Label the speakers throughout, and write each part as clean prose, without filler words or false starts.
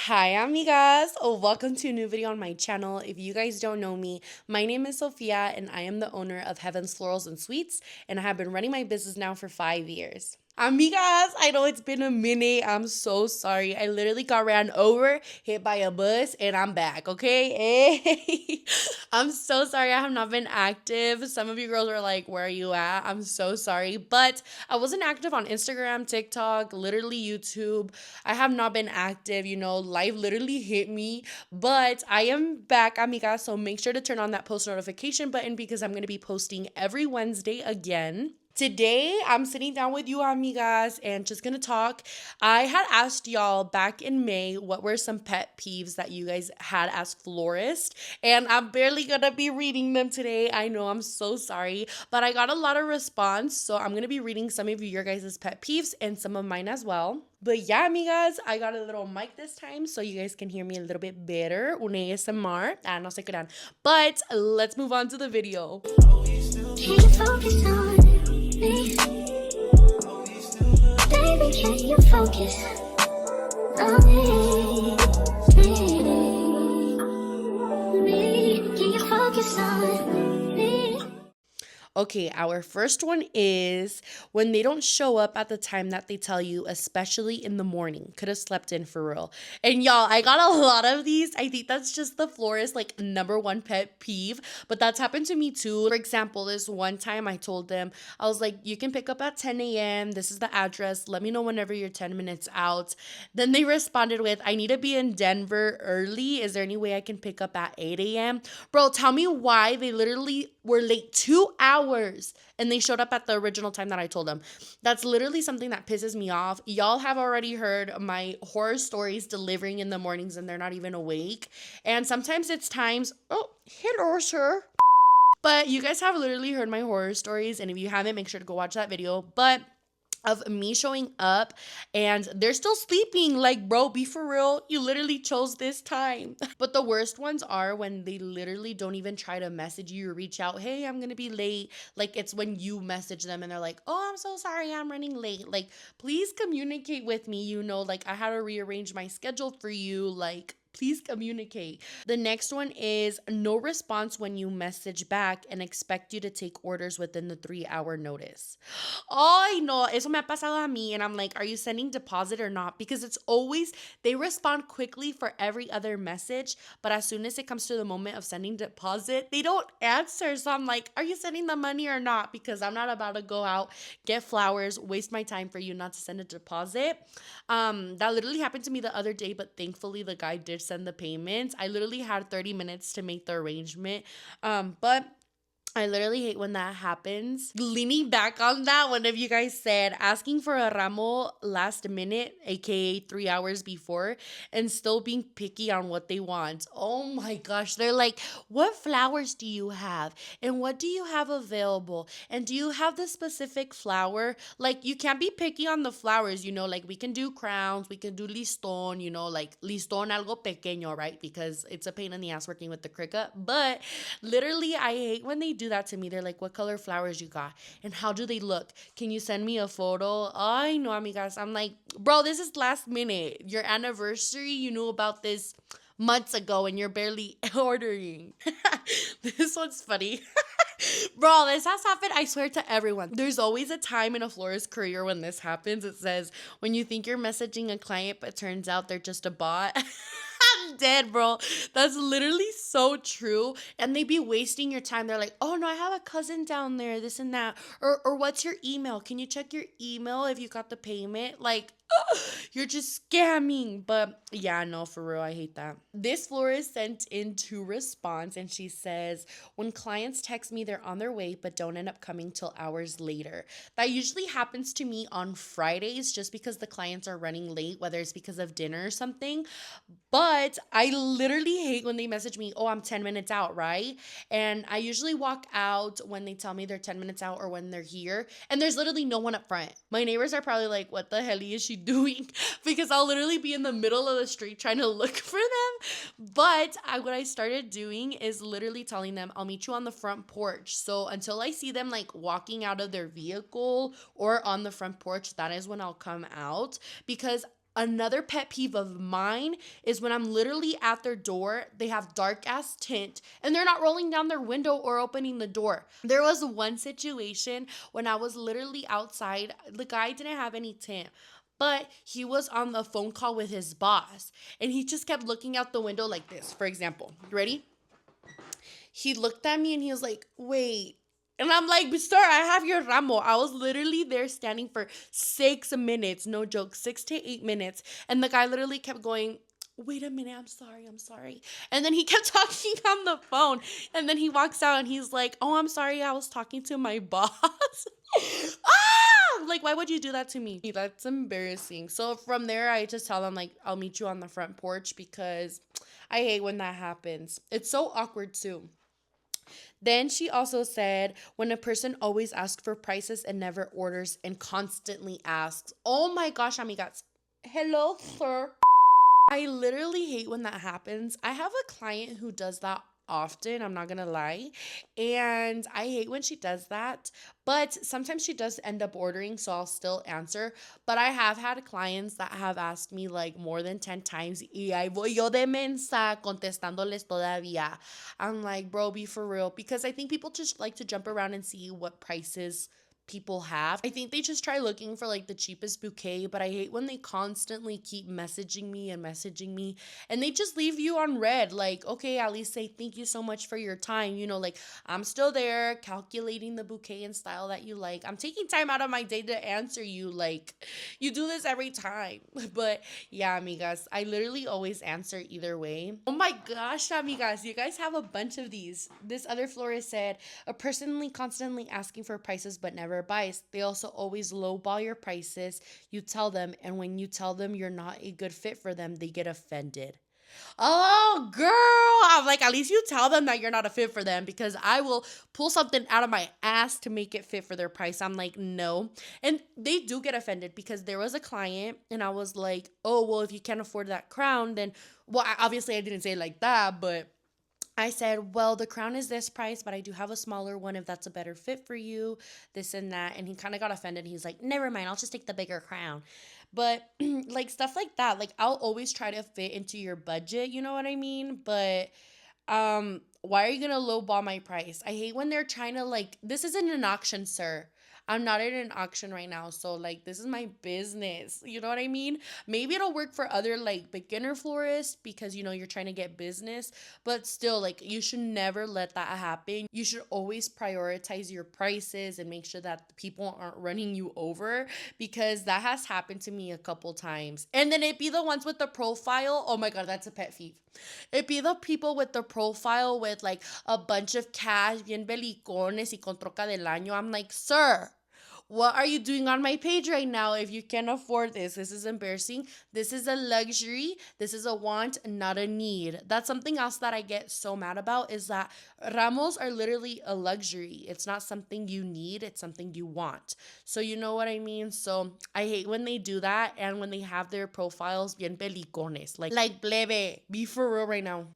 Speaker 1: Hi amigas, welcome to a new video on my channel. If you guys don't know me, my name is Sophia and I am the owner of Heaven's Florals and Sweets, and I have been running my business now for 5 years. Amigas, I know it's been a minute. I'm so sorry. I literally got ran over, hit by a bus, and I'm back, okay? Hey. I'm so sorry I have not been active. Some of you girls are like, where are you at? I'm so sorry. But I wasn't active on Instagram, TikTok, literally YouTube. I have not been active. Life literally hit me. But I am back, amigas. So make sure to turn on that post notification button because I'm going to be posting every Wednesday again. Today, I'm sitting down with you, amigas, and just gonna talk. I had asked y'all back in May what were some pet peeves that you guys had as florist, and I'm barely gonna be reading them today. I know, I'm so sorry, but I got a lot of response, so I'm gonna be reading some of your guys' pet peeves and some of mine as well. But yeah, amigas, I got a little mic this time so you guys can hear me a little bit better. Un ASMR. No se crean. But let's move on to the video. Can you focus on me? Baby, can you focus on me? Can you focus on me? Okay, our first one is when they don't show up at the time that they tell you, especially in the morning. Could have slept in for real. And y'all, I got a lot of these. I think that's just the florist like number one pet peeve, but that's happened to me too. For example, this one time I told them, I was like, you can pick up at 10 a.m. This is the address. Let me know whenever you're 10 minutes out. Then they responded with, I need to be in Denver early. Is there any way I can pick up at 8 a.m.? Bro, tell me why they literally were late 2 hours and they showed up at the original time that I told them. That's literally something that pisses me off. Y'all have already heard my horror stories delivering in the mornings and they're not even awake. And sometimes it's times, oh, hello, sir. But you guys have literally heard my horror stories. And if you haven't, make sure to go watch that video. But of me showing up and they're still sleeping. Like, bro, be for real. You literally chose this time. But the worst ones are when they literally don't even try to message you or reach out. Hey, I'm going to be late. Like, it's when you message them and they're like, oh, I'm so sorry, I'm running late. Like, please communicate with me. Like, I had to rearrange my schedule for you. Like, please communicate. The next one is no response when you message back and expect you to take orders within the 3-hour notice. Ay, no, eso me ha pasado a mí. And I'm like, are you sending deposit or not? Because it's always, they respond quickly for every other message. But as soon as it comes to the moment of sending deposit, they don't answer. So I'm like, are you sending the money or not? Because I'm not about to go out, get flowers, waste my time for you not to send a deposit. That literally happened to me the other day, but thankfully the guy did send the payments. I literally had 30 minutes to make the arrangement. But I literally hate when that happens. Leaning back on that, one of you guys said asking for a ramo last minute, aka 3 hours before, and still being picky on what they want. Oh my gosh. They're like, what flowers do you have? And what do you have available? And do you have the specific flower? Like, you can't be picky on the flowers, like we can do crowns, we can do liston, like liston algo pequeño, right? Because it's a pain in the ass working with the cricut. But literally, I hate when they do that to me. They're like, what color flowers you got? And how do they look? Can you send me a photo? I know, amigas. I'm like, bro, this is last minute. Your anniversary, you knew about this months ago and you're barely ordering. This one's funny. Bro, this has happened, I swear, to everyone. There's always a time in a florist career when this happens. It says, when you think you're messaging a client, but turns out they're just a bot. I'm dead, bro. That's literally so true. And they be wasting your time. They're like, oh no, I have a cousin down there, this and that. Or what's your email? Can you check your email if you got the payment? Like, you're just scamming. But yeah, no, for real, I hate that. This florist sent in to response and she says, when clients text me they're on their way but don't end up coming till hours later. That usually happens to me on Fridays just because the clients are running late, whether it's because of dinner or something. But I literally hate when they message me, oh, I'm 10 minutes out, right? And I usually walk out when they tell me they're 10 minutes out or when they're here. And there's literally no one up front. My neighbors are probably like, what the hell is she doing? Because I'll literally be in the middle of the street trying to look for them. But what I started doing is literally telling them, I'll meet you on the front porch. So until I see them like walking out of their vehicle or on the front porch, that is when I'll come out. Because Another pet peeve of mine is when I'm literally at their door, they have dark ass tint and they're not rolling down their window or opening the door. There was one situation when I was literally outside. The guy didn't have any tint, but he was on the phone call with his boss and he just kept looking out the window like this. For example, ready? He looked at me and he was like, wait. And I'm like, sir, I have your ramo. I was literally there standing for 6 minutes. No joke, 6 to 8 minutes. And the guy literally kept going, wait a minute, I'm sorry. And then he kept talking on the phone. And then he walks out and he's like, oh, I'm sorry, I was talking to my boss. Like, why would you do that to me? That's embarrassing. So from there, I just tell them, like, I'll meet you on the front porch because I hate when that happens. It's so awkward, too. Then she also said, when a person always asks for prices and never orders and constantly asks, oh my gosh, amigas, hello, sir. I literally hate when that happens. I have a client who does that often, I'm not gonna lie, and I hate when she does that, but sometimes she does end up ordering, so I'll still answer. But I have had clients that have asked me like more than 10 times, y ahí voy yo de mensa contestándoles todavía. I'm like, bro, be for real, because I think people just like to jump around and see what prices people have. I think they just try looking for like the cheapest bouquet, but I hate when they constantly keep messaging me and they just leave you on red. Like, okay, at least say thank you so much for your time. You know, like I'm still there calculating the bouquet and style that you like. I'm taking time out of my day to answer you. Like, you do this every time. But yeah, amigas, I literally always answer either way. Oh my gosh, amigas, you guys have a bunch of these. This other florist said, a person constantly asking for prices but never buys. They also always lowball your prices. You tell them, and when you tell them you're not a good fit for them, they get offended. Oh, girl. I'm like, at least you tell them that you're not a fit for them, because I will pull something out of my ass to make it fit for their price. I'm like, no. And they do get offended, because there was a client and I was like, oh, well, if you can't afford that crown, then, well, obviously I didn't say it like that, but I said, well, the crown is this price, but I do have a smaller one if that's a better fit for you, this and that. And he kind of got offended. He's like, never mind, I'll just take the bigger crown. But like stuff like that, like I'll always try to fit into your budget, you know what I mean? But why are you gonna lowball my price? I hate when they're trying to, like, this isn't an auction, sir. I'm not at an auction right now, so like this is my business. You know what I mean? Maybe it'll work for other like beginner florists because you know you're trying to get business, but still, like, you should never let that happen. You should always prioritize your prices and make sure that the people aren't running you over, because that has happened to me a couple times. And then it be the ones with the profile. Oh my god, that's a pet peeve. It be the people with the profile with like a bunch of cash, bien belicones y con troca del año. I'm like, sir, what are you doing on my page right now if you can't afford this? This is embarrassing. This is a luxury. This is a want, not a need. That's something else that I get so mad about, is that ramos are literally a luxury. It's not something you need. It's something you want. So you know what I mean? So I hate when they do that and when they have their profiles bien pelicones. Like plebe. Be for real right now.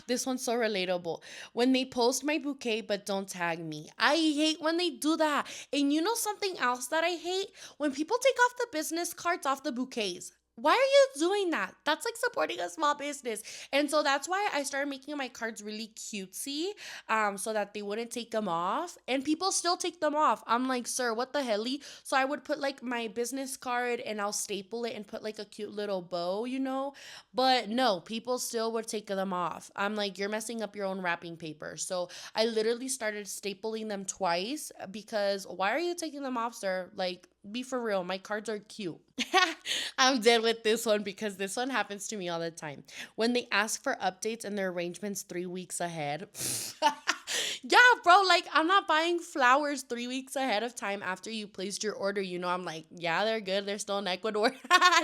Speaker 1: This one's so relatable. When they post my bouquet but don't tag me. I hate when they do that. And you know something else that I hate? When people take off the business cards off the bouquets. Why are you doing that? That's like supporting a small business. And so that's why I started making my cards really cutesy, so that they wouldn't take them off. And people still take them off. I'm like, sir, what the hell? So I would put like my business card and I'll staple it and put like a cute little bow, you know? But no, people still would take them off. I'm like, you're messing up your own wrapping paper. So I literally started stapling them twice, because why are you taking them off, sir? Like, be for real. My cards are cute. I'm dead with this one, because this one happens to me all the time. When they ask for updates and their arrangements 3 weeks ahead. Yeah, bro, like I'm not buying flowers 3 weeks ahead of time after you placed your order. You know, I'm like, yeah, they're good. They're still in Ecuador.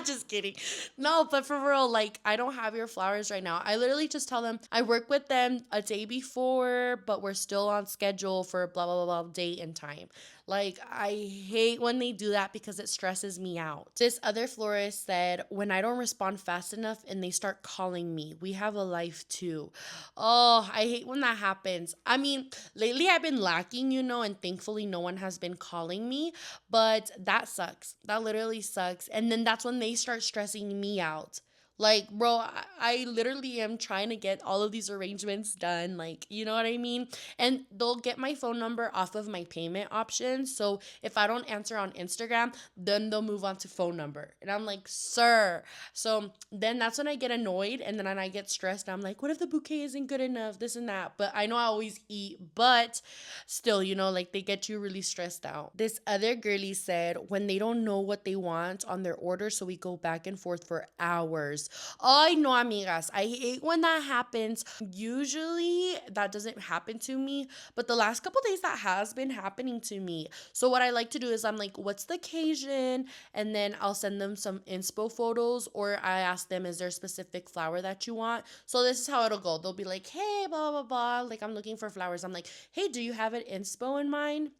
Speaker 1: Just kidding. No, but for real, like I don't have your flowers right now. I literally just tell them I work with them a day before, but we're still on schedule for blah, blah, blah, blah date and time. Like, I hate when they do that because it stresses me out. This other florist said, when I don't respond fast enough and they start calling me, we have a life too. Oh, I hate when that happens. I mean, lately I've been lacking, and thankfully no one has been calling me, but that sucks. That literally sucks. And then that's when they start stressing me out. Like, bro, I literally am trying to get all of these arrangements done. Like, you know what I mean? And they'll get my phone number off of my payment options. So if I don't answer on Instagram, then they'll move on to phone number. And I'm like, sir. So then that's when I get annoyed and then I get stressed. I'm like, what if the bouquet isn't good enough? This and that. But I know I always eat, but still, like they get you really stressed out. This other girlie said, when they don't know what they want on their order, so we go back and forth for hours. Ay, no, amigas. I hate when that happens. Usually that doesn't happen to me, but the last couple days that has been happening to me. So what I like to do is I'm like, what's the occasion? And then I'll send them some inspo photos, or I ask them, is there a specific flower that you want? So this is how it'll go. They'll be like, hey, blah, blah, blah. Like, I'm looking for flowers. I'm like, hey, do you have an inspo in mind?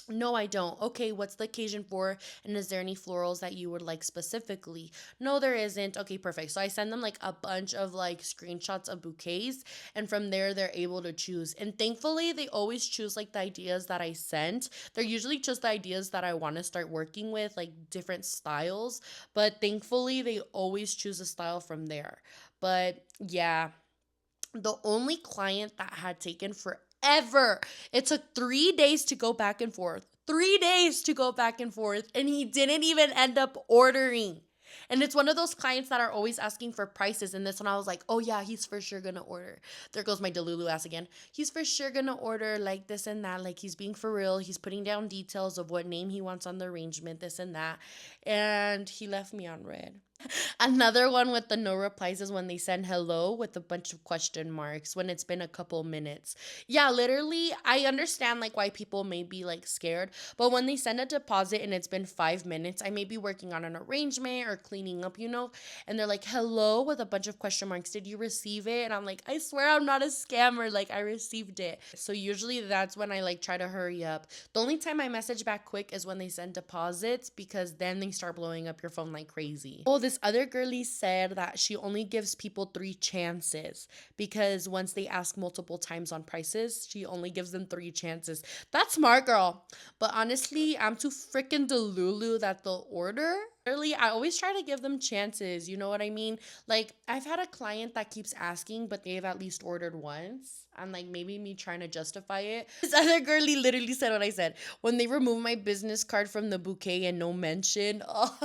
Speaker 1: No, I don't. Okay, what's the occasion for? And is there any florals that you would like specifically? No, there isn't. Okay, perfect. So I send them like a bunch of like screenshots of bouquets, and from there they're able to choose. And thankfully, they always choose like the ideas that I sent. They're usually just the ideas that I want to start working with, like different styles. But thankfully, they always choose a style from there. But yeah, the only client that had taken forever. It took 3 days to go back and forth. 3 days to go back and forth. And he didn't even end up ordering. And it's one of those clients that are always asking for prices. And this one I was like, oh yeah, he's for sure gonna order. There goes my Delulu ass again. He's for sure gonna order like this and that. Like he's being for real. He's putting down details of what name he wants on the arrangement, this and that. And he left me on red. Another one with the no replies is when they send hello with a bunch of question marks when it's been a couple minutes. Yeah, literally, I understand like why people may be like scared, but when they send a deposit and it's been 5 minutes, I may be working on an arrangement or cleaning up, and they're like, hello with a bunch of question marks. Did you receive it? And I'm like, I swear I'm not a scammer. Like, I received it. So usually that's when I like try to hurry up. The only time I message back quick is when they send deposits, because then they start blowing up your phone like crazy. Oh, this other girlie said that she only gives people 3 chances, because once they ask multiple times on prices, she only gives them 3 chances. That's smart, girl. But honestly, I'm too freaking delulu that they'll order. Really, I always try to give them chances. You know what I mean? Like, I've had a client that keeps asking, but they've at least ordered once. And like maybe me trying to justify it. This other girlie literally said what I said. When they remove my business card from the bouquet and no mention. Oh,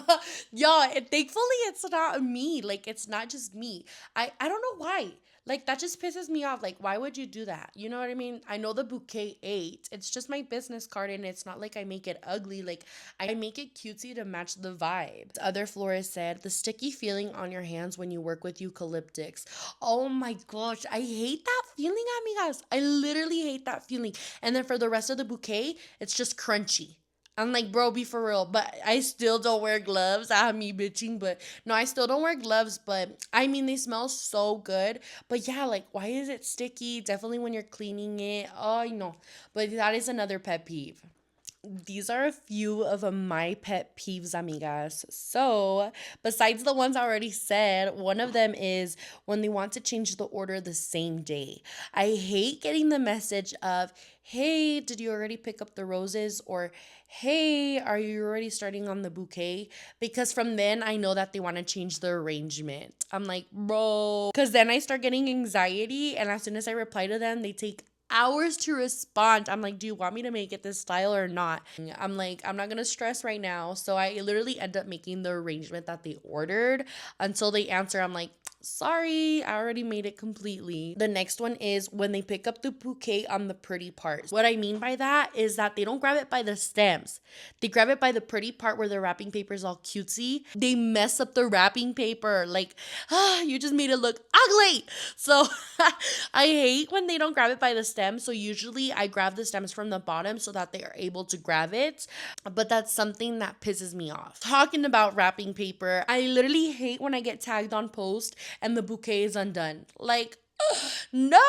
Speaker 1: yeah, thankfully it's not me. Like, it's not just me. I don't know why. Like, that just pisses me off. Like, why would you do that? You know what I mean? I know the bouquet 8. It's just my business card, and it's not like I make it ugly. Like, I make it cutesy to match the vibe. The other florist said, the sticky feeling on your hands when you work with eucalyptics. Oh my gosh, I hate that feeling, amigas. I literally hate that feeling. And then for the rest of the bouquet, it's just crunchy. I'm like, bro, be for real. But I still don't wear gloves. Ah, me bitching. But no, I still don't wear gloves. But I mean, they smell so good. But yeah, like, why is it sticky? Definitely when you're cleaning it. Oh, no. But that is another pet peeve. These are a few of my pet peeves, amigas. So, besides the ones I already said, one of them is when they want to change the order the same day. I hate getting the message of, hey, did you already pick up the roses? Or, hey, are you already starting on the bouquet? Because from then I know that they want to change the arrangement. I'm like, bro. Because then I start getting anxiety. And as soon as I reply to them, they take hours to respond. I'm like, do you want me to make it this style or not? I'm like, I'm not gonna stress right now. So I literally end up making the arrangement that they ordered until they answer. I'm like, sorry, I already made it completely. The next one is when they pick up the bouquet on the pretty parts. What I mean by that is that they don't grab it by the stems. They grab it by the pretty part where the wrapping paper is all cutesy. They mess up the wrapping paper. Like, you just made it look ugly. So I hate when they don't grab it by the stems. So usually I grab the stems from the bottom so that they are able to grab it. But that's something that pisses me off. Talking about wrapping paper, I literally hate when I get tagged on post and the bouquet is undone. Like, no,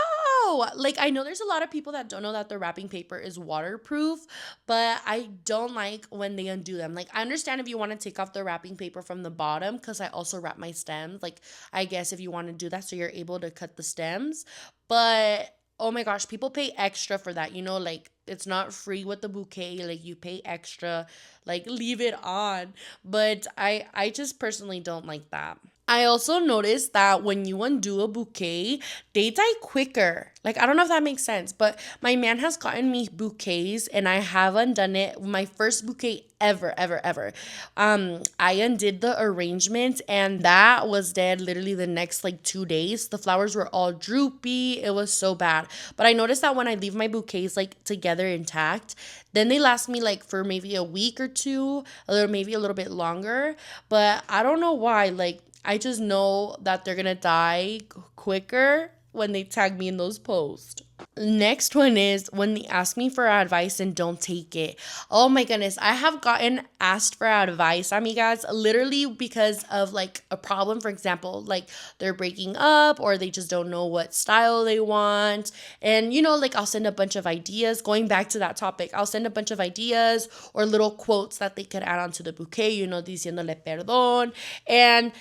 Speaker 1: know. Like, I know there's a lot of people that don't know that the wrapping paper is waterproof, but I don't like when they undo them. Like, I understand if you want to take off the wrapping paper from the bottom, because I also wrap my stems. Like, I guess if you want to do that so you're able to cut the stems. But oh my gosh, people pay extra for that. You know, like, it's not free with the bouquet. Like, you pay extra. Like, leave it on. But I just personally don't like that. I also noticed that when you undo a bouquet, they die quicker. Like, I don't know if that makes sense, but my man has gotten me bouquets and I have undone it. My first bouquet ever, ever, ever. I undid the arrangement and that was dead literally the next like 2 days. The flowers were all droopy. It was so bad. But I noticed that when I leave my bouquets like together intact, then they last me like for maybe a week or two, maybe a little bit longer. But I don't know why. Like, I just know that they're gonna die quicker when they tag me in those posts. Next one is when they ask me for advice and don't take it. Oh my goodness, I have gotten asked for advice, amigas, literally because of like a problem. For example, like they're breaking up or they just don't know what style they want. And you know, like I'll send a bunch of ideas. Going back to that topic, I'll send a bunch of ideas or little quotes that they could add onto the bouquet, you know, diciéndole perdón. And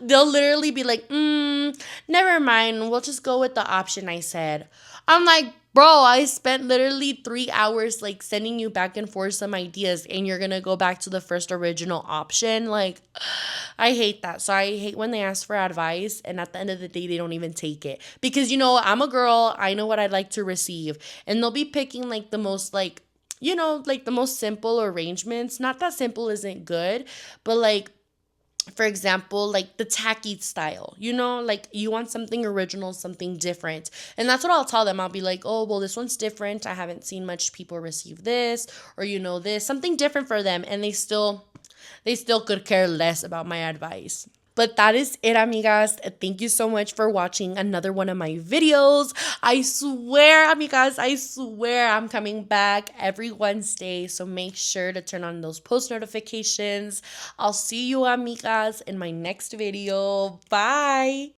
Speaker 1: they'll literally be like, never mind, we'll just go with the option I said. I'm like, bro, I spent literally 3 hours like sending you back and forth some ideas and you're gonna go back to the first original option. Like, I hate that. So I hate when they ask for advice and at the end of the day, they don't even take it. Because, you know, I'm a girl, I know what I'd like to receive. And they'll be picking like the most like, you know, like the most simple arrangements. Not that simple isn't good, but like, for example, like the tacky style, you know, like you want something original, something different. And that's what I'll tell them. I'll be like, oh, well, this one's different. I haven't seen much people receive this or, you know, this, something different for them. And they still could care less about my advice. But that is it, amigas. Thank you so much for watching another one of my videos. I swear, amigas, I swear I'm coming back every Wednesday. So make sure to turn on those post notifications. I'll see you, amigas, in my next video. Bye.